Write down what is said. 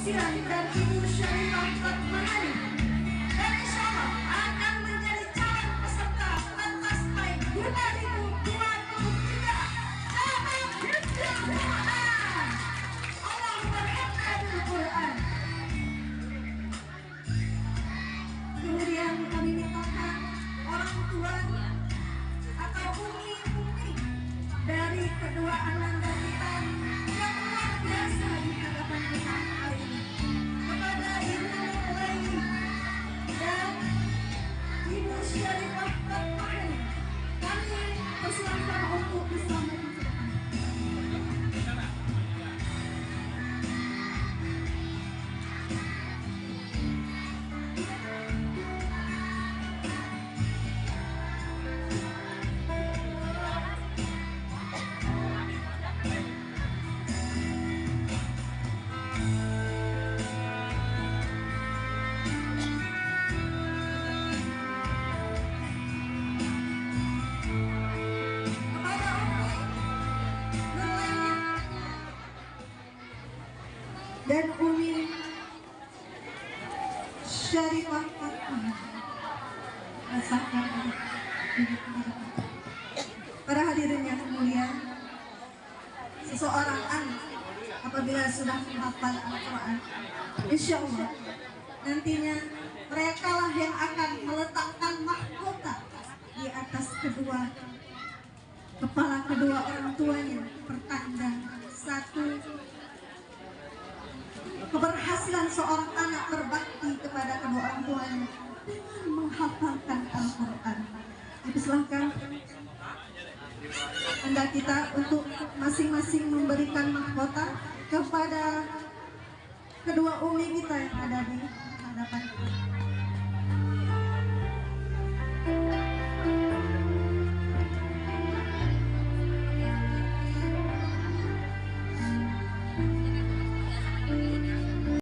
Silan dan Ibu Syarifah Fatmahani dan insya Allah akan menjadi calon peserta pentas PAI 2023. Selamat berdoa. Allahumma hafidhil Quran. Kemudian kami mintakan orang tua atau umi-umi dari kedua anak kita yang luar biasa di hadapan kita hari ini, kepada Ibu Laili dan Ibu Syarifah Fatmahani, kami persilahkan untuk diselamatkan. Dan Umi Syarifah Fatmahani rasakan para hadirin yang mulia, seseorang anak apabila sudah menghafal Al-Quran, insya Allah nantinya mereka lah yang akan meletakkan mahkota di atas kedua kepala kedua orang tuanya, pertanda satu keberhasilan seorang anak berbakti kepada kedua orang tuanya dengan menghafalkan Al-Quran. Dipersilahkan Anda kita untuk masing-masing memberikan mahkota kepada kedua umi kita yang ada di hadapan kita.